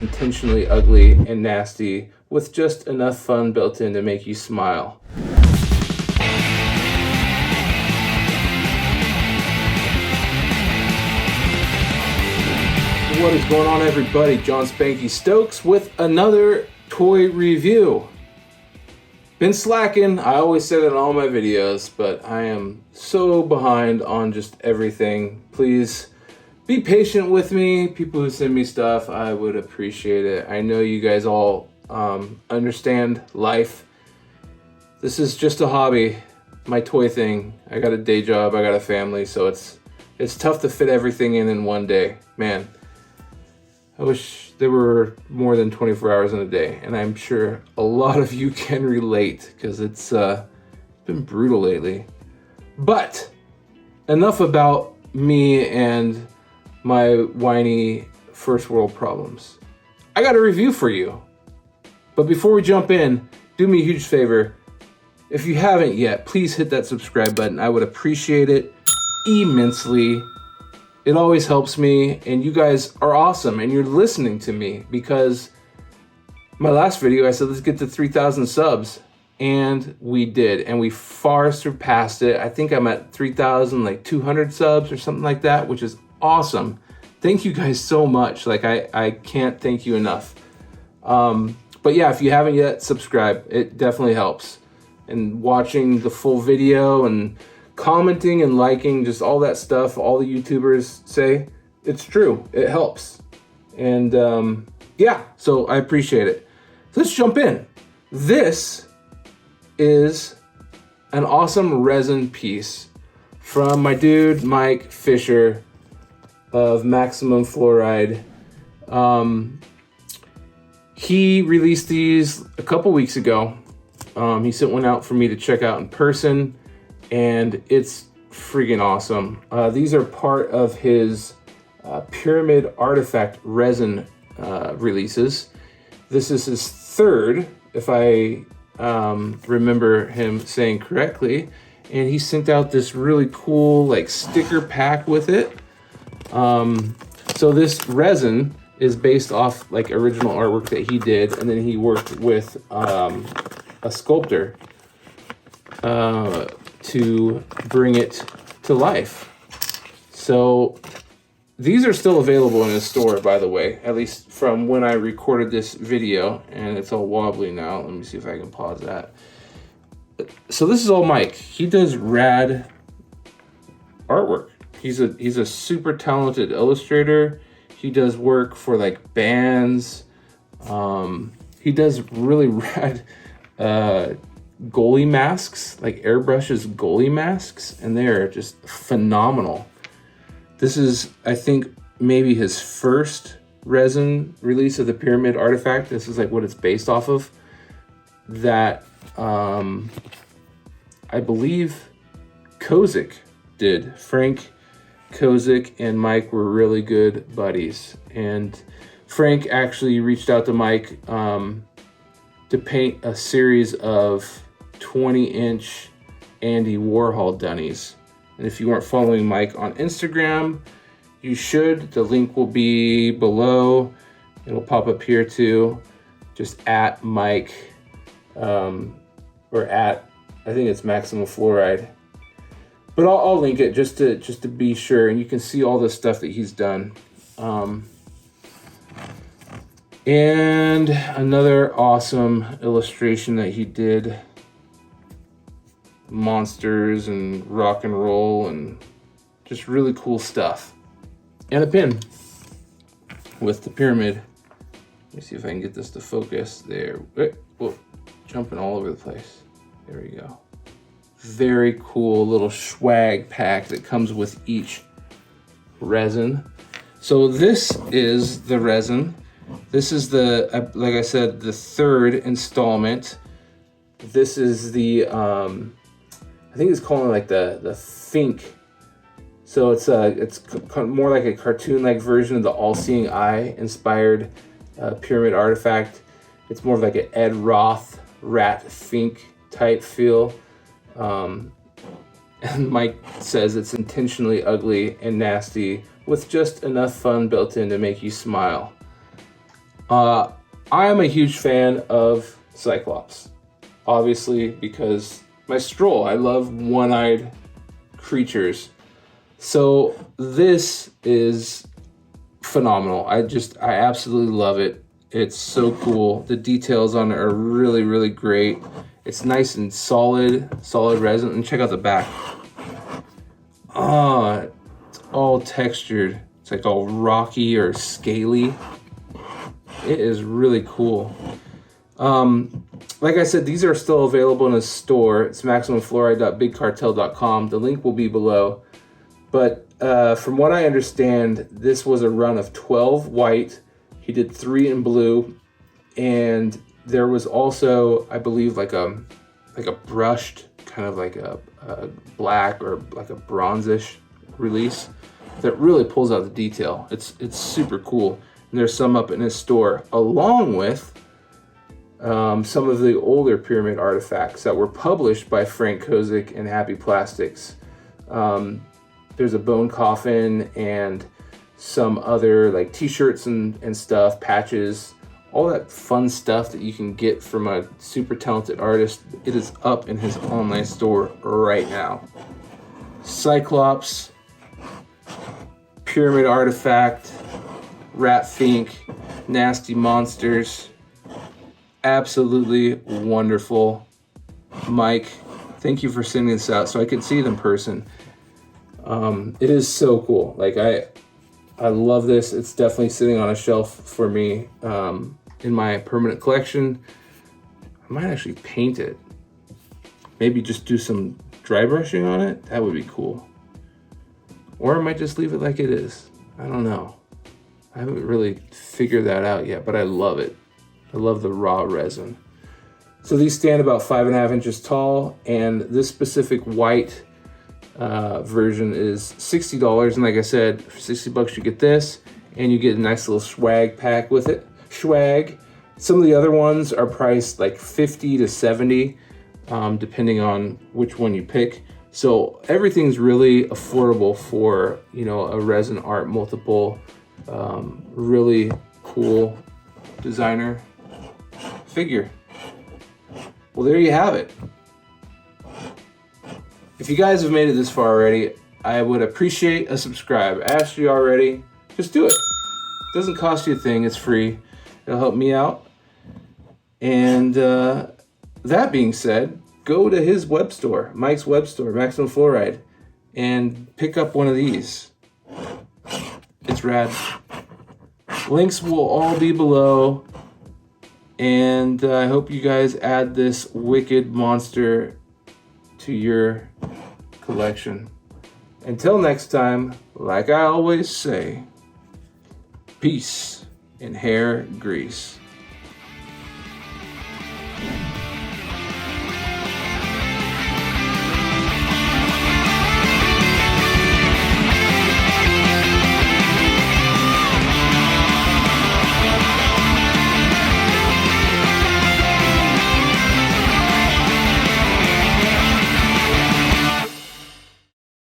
Intentionally ugly and nasty with just enough fun built in to make you smile. What is going on, everybody? John Spanky Stokes with another toy review. Been slacking. I always say that in all my videos, but I am so behind on just everything. Please be patient with me. People who send me stuff, I would appreciate it. I know you guys all understand life. This is just a hobby, my toy thing. I got a day job, I got a family, so it's tough to fit everything in one day. Man, I wish there were more than 24 hours in a day, and I'm sure a lot of you can relate because it's been brutal lately. But enough about me and my whiny first world problems. I got a review for you. But before we jump in, do me a huge favor. If you haven't yet, please hit that subscribe button. I would appreciate it immensely. It always helps me, and you guys are awesome, and you're listening to me, because my last video I said let's get to 3,000 subs, and we did, and we far surpassed it. I think I'm at 3,200 subs or something like that, which is awesome. Thank you guys so much. Like I can't thank you enough. But yeah, if you haven't yet, subscribe. It definitely helps. And watching the full video and commenting and liking, just all that stuff all the YouTubers say, it's true. It helps. And yeah, so I appreciate it. So let's jump in. This is an awesome resin piece from my dude Mike Fisher of Maximum Fluoride. He released these a couple weeks ago. He sent one out for me to check out in person, and it's freaking awesome. These are part of his Pyramid Artifact resin releases. This is his third, if I remember him saying correctly, and he sent out this really cool like sticker pack with it. So this resin is based off like original artwork that he did, and then he worked with a sculptor to bring it to life. So these are still available in his store, by the way, at least from when I recorded this video, and it's all wobbly now. Let me see if I can pause that. So this is all Mike. He does rad artwork. He's a super talented illustrator. He does work for like bands. He does really rad goalie masks, like airbrushes goalie masks, and they're just phenomenal. This is, I think, maybe his first resin release of the Pyramid Artifact. This is like what it's based off of. That I believe Kozik did. Frank, Kozik, and Mike were really good buddies, and Frank actually reached out to Mike to paint a series of 20-inch Andy Warhol dunnies. And if you weren't following Mike on Instagram, you should. The link will be below. It'll pop up here too. Just at Mike, or at, I think it's Maximum Fluoride. But I'll link it just to be sure, and you can see all the stuff that he's done. And another awesome illustration that he did. Monsters and rock and roll and just really cool stuff. And a pin with the pyramid. Let me see if I can get this to focus. There. Whoa, jumping all over the place. There we go. Very cool little swag pack that comes with each resin. So this is the resin. This is the, like I said, the third installment. This is the, I think it's called like the Fink. So it's more like a cartoon-like version of the All-Seeing Eye inspired Pyramid Artifact. It's more of like an Ed Roth rat Fink type feel. And Mike says it's intentionally ugly and nasty with just enough fun built in to make you smile. I am a huge fan of Cyclops, obviously, because my stroll, I love one-eyed creatures. So this is phenomenal. I absolutely love it. It's so cool. The details on it are really, really great. It's nice and solid resin. And check out the back. It's all textured. It's like all rocky or scaly. It is really cool. Like I said, these are still available in a store. It's maximumfluoride.bigcartel.com. The link will be below. But from what I understand, this was a run of 12 white. He did 3 in blue, and there was also, I believe, like a brushed, kind of like a black or like a bronzish release that really pulls out the detail. It's super cool. And there's some up in his store, along with some of the older pyramid artifacts that were published by Frank Kozik and Happy Plastics. There's a Bone Coffin and some other like t-shirts and stuff, patches, all that fun stuff that you can get from a super talented artist. It is up in his online store right now. Cyclops, pyramid artifact, rat Fink, nasty monsters. Absolutely wonderful. Mike, thank you for sending this out so I can see it in person. It is so cool. Like I love this. It's definitely sitting on a shelf for me in my permanent collection. I might actually paint it. Maybe just do some dry brushing on it. That would be cool. Or I might just leave it like it is. I don't know. I haven't really figured that out yet, but I love it. I love the raw resin. So these stand about 5.5 inches tall, and this specific white version is $60. And like I said, for $60 you get this, and you get a nice little swag pack with it. Swag. Some of the other ones are priced like $50 to $70, depending on which one you pick. So everything's really affordable for, you know, a resin art multiple. Really cool designer figure. Well, there you have it. If you guys have made it this far already, I would appreciate a subscribe. I asked you already, just do it. It doesn't cost you a thing, it's free. It'll help me out. And that being said, go to his web store, Mike's web store, Maximum Fluoride, and pick up one of these. It's rad. Links will all be below. And I hope you guys add this wicked monster to your collection. Until next time, like I always say, peace and hair grease.